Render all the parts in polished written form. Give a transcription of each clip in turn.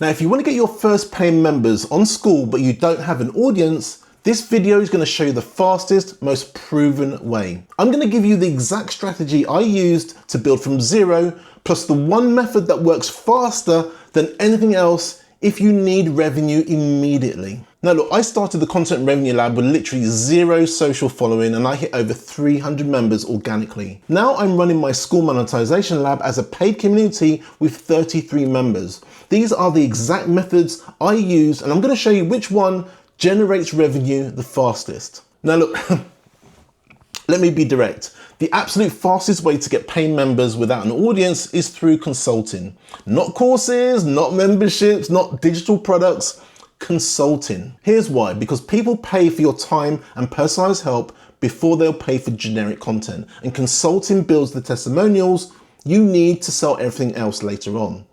Now, if you want to get your first paying members on Skool, but you don't have an audience, this video is going to show you the fastest, most proven way. I'm going to give you the exact strategy I used to build from zero, plus the one method that works faster than anything else if you need revenue immediately. Now look, I started the Content Revenue Lab with literally zero social following and I hit over 300 members organically. Now I'm running my Skool Monetization Lab as a paid community with 33 members. These are the exact methods I use and I'm going to show you which one generates revenue the fastest. Now look, let me be direct. The absolute fastest way to get paying members without an audience is through consulting. Not courses, not memberships, not digital products, consulting. Here's why, because people pay for your time and personalized help before they'll pay for generic content. And consulting builds the testimonials you need to sell everything else later on.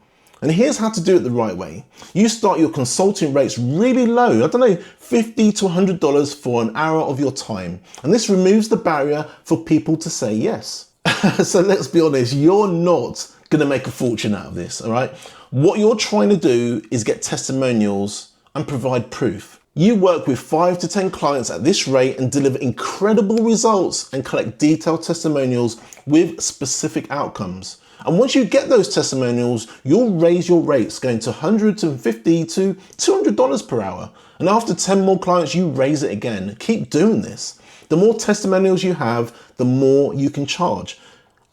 And here's how to do it the right way. You start your consulting rates really low, I don't know, $50 to $100 for an hour of your time. And this removes the barrier for people to say yes. So let's be honest, you're not gonna make a fortune out of this, all right? What you're trying to do is get testimonials and provide proof. You work with 5 to 10 clients at this rate and deliver incredible results and collect detailed testimonials with specific outcomes. And once you get those testimonials, you'll raise your rates going to $150 to $200 per hour. And after 10 more clients, you raise it again. Keep doing this. The more testimonials you have, the more you can charge.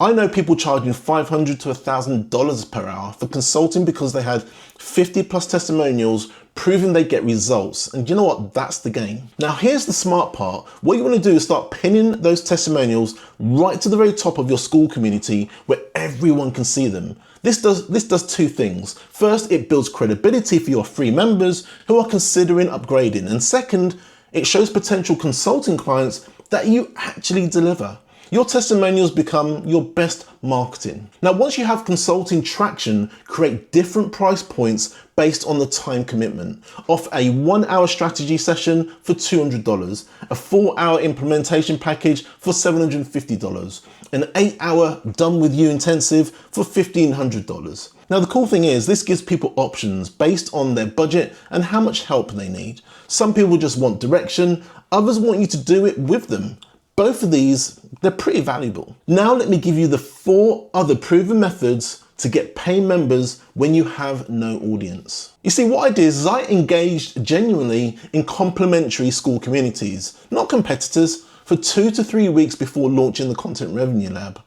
I know people charging $500 to $1,000 per hour for consulting because they had 50 plus testimonials proving they get results. And you know what? That's the game. Now, here's the smart part. What you want to do is start pinning those testimonials right to the very top of your Skool community where everyone can see them. This does two things. First, it builds credibility for your free members who are considering upgrading. And second, it shows potential consulting clients that you actually deliver. Your testimonials become your best marketing. Now, once you have consulting traction, create different price points based on the time commitment. Offer a 1-hour strategy session for $200, a 4-hour implementation package for $750, an 8-hour done with you intensive for $1,500. Now, the cool thing is this gives people options based on their budget and how much help they need. Some people just want direction, others want you to do it with them. Both of these, they're pretty valuable. Now let me give you the 4 other proven methods to get paying members when you have no audience. You see, what I did is I engaged genuinely in complementary Skool communities, not competitors, for 2 to 3 weeks before launching the Content Revenue Lab.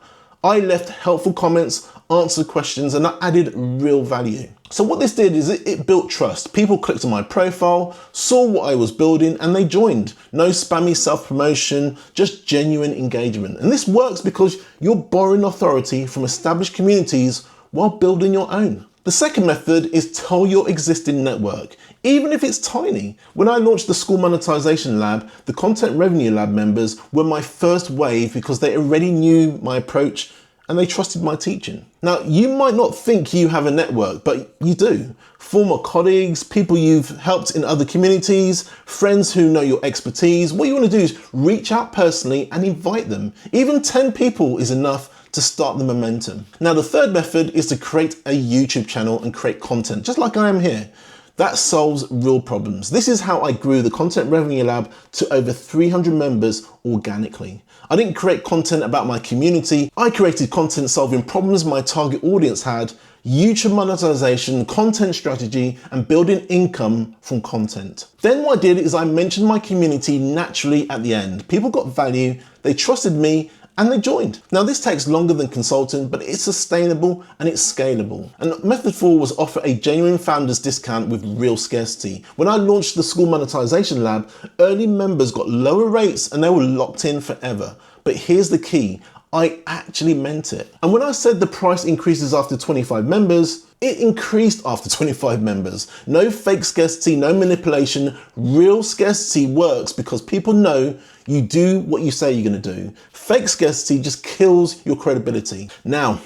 I left helpful comments, answered questions, and I added real value. So what this did is it built trust. People clicked on my profile, saw what I was building, and they joined. No spammy self-promotion, just genuine engagement. And this works because you're borrowing authority from established communities while building your own. The second method is tell your existing network, even if it's tiny. When I launched the Skool Monetization Lab, the Content Revenue Lab members were my first wave because they already knew my approach and they trusted my teaching. Now, you might not think you have a network, but you do. Former colleagues, people you've helped in other communities, friends who know your expertise. What you want to do is reach out personally and invite them. Even 10 people is enough to start the momentum. Now, the third method is to create a YouTube channel and create content, just like I am here. That solves real problems. This is how I grew the Content Revenue Lab to over 300 members organically. I didn't create content about my community. I created content solving problems my target audience had, YouTube monetization, content strategy, and building income from content. Then what I did is I mentioned my community naturally at the end. People got value, they trusted me, and they joined. Now, this takes longer than consulting, but it's sustainable and it's scalable. And method 4 was offer a genuine founders discount with real scarcity. When I launched the Skool Monetization Lab, early members got lower rates and they were locked in forever. But here's the key, I actually meant it. And when I said the price increases after 25 members, it increased after 25 members. No fake scarcity, no manipulation. Real scarcity works because people know you do what you say you're gonna do. Fake scarcity just kills your credibility. Now,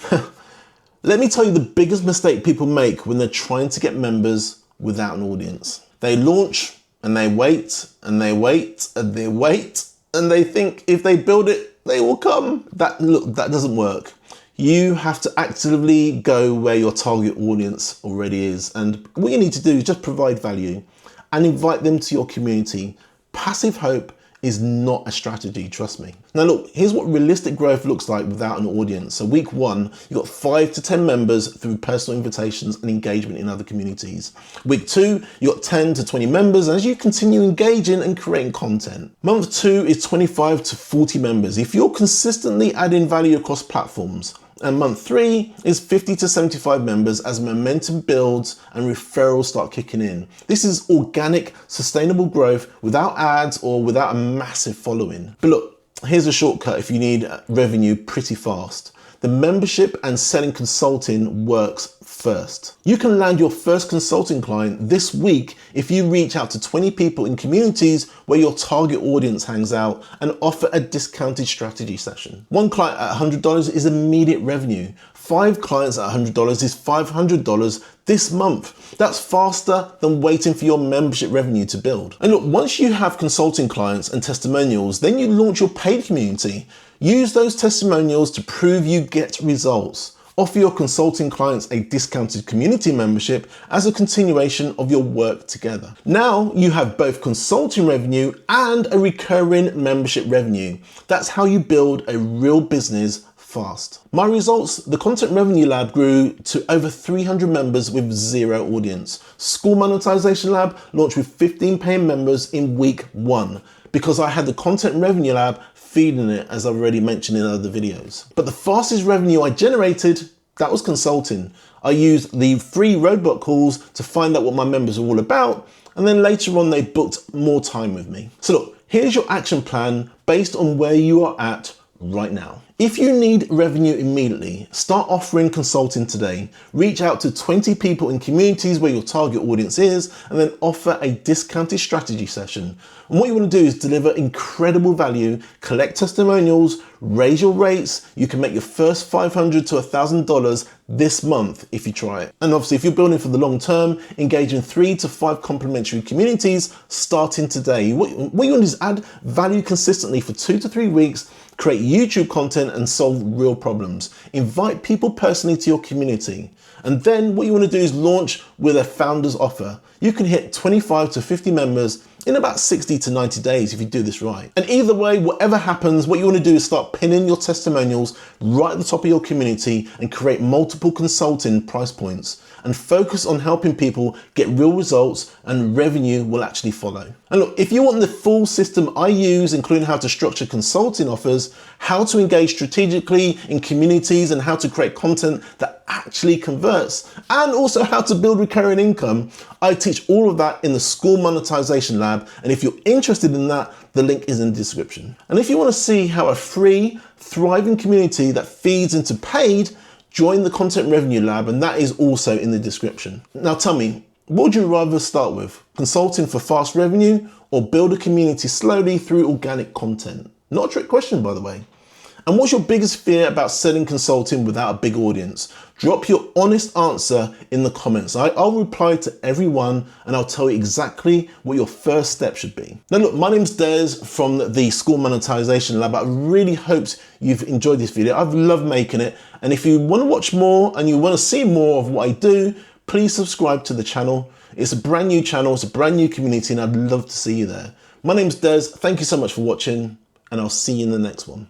let me tell you the biggest mistake people make when they're trying to get members without an audience. They launch and they wait and they wait and they wait and they think if they build it, they will come. Look, that doesn't work. You have to actively go where your target audience already is. And what you need to do is just provide value and invite them to your community. Passive hope is not a strategy, trust me. Now look, here's what realistic growth looks like without an audience. So week 1, you got 5 to 10 members through personal invitations and engagement in other communities. Week 2, you got 10 to 20 members as you continue engaging and creating content. Month 2 is 25 to 40 members if you're consistently adding value across platforms. And month 3 is 50 to 75 members as momentum builds and referrals start kicking in. This is organic, sustainable growth without ads or without a massive following. But look, here's a shortcut if you need revenue pretty fast. The membership and selling consulting works first. You can land your first consulting client this week if you reach out to 20 people in communities where your target audience hangs out and offer a discounted strategy session. 1 client at $100 is immediate revenue. 5 clients at $100 is $500 this month. That's faster than waiting for your membership revenue to build. And look, once you have consulting clients and testimonials, then you launch your paid community. Use those testimonials to prove you get results. Offer your consulting clients a discounted community membership as a continuation of your work together. Now you have both consulting revenue and a recurring membership revenue. That's how you build a real business fast. My results, the Content Revenue Lab grew to over 300 members with 0 audience. Skool Monetization Lab launched with 15 paying members in week 1 because I had the Content Revenue Lab feeding it, as I've already mentioned in other videos. But the fastest revenue I generated, that was consulting. I used the free roadblock calls to find out what my members are all about, and then later on they booked more time with me. So look, here's your action plan based on where you are at right now. If you need revenue immediately, start offering consulting today. Reach out to 20 people in communities where your target audience is, and then offer a discounted strategy session. And what you want to do is deliver incredible value, collect testimonials, raise your rates. You can make your first $500 to $1,000 this month if you try it. And obviously, if you're building for the long term, engage in 3 to 5 complementary communities starting today. What you want to do is add value consistently for 2 to 3 weeks, create YouTube content and solve real problems. Invite people personally to your community. And then what you want to do is launch with a founder's offer. You can hit 25 to 50 members in about 60 to 90 days if you do this right. And either way, whatever happens, what you want to do is start pinning your testimonials right at the top of your community and create multiple consulting price points and focus on helping people get real results, and revenue will actually follow. And look, if you want the full system I use, including how to structure consulting offers, how to engage strategically in communities, and how to create content that actually converts, and also how to build recurring income, I teach all of that in the Skool Monetization Lab. And if you're interested in that, the link is in the description. And if you want to see how a free, thriving community that feeds into paid, join the Content Revenue Lab, and that is also in the description. Now tell me, what would you rather start with? Consulting for fast revenue or build a community slowly through organic content? Not a trick question, by the way. And what's your biggest fear about selling consulting without a big audience? Drop your honest answer in the comments. I'll reply to everyone and I'll tell you exactly what your first step should be. Now look, my name's Des from the Skool Monetization Lab. I really hope you've enjoyed this video. I've loved making it. And if you want to watch more and you want to see more of what I do, please subscribe to the channel. It's a brand new channel, it's a brand new community, and I'd love to see you there. My name's Des. Thank you so much for watching, and I'll see you in the next one.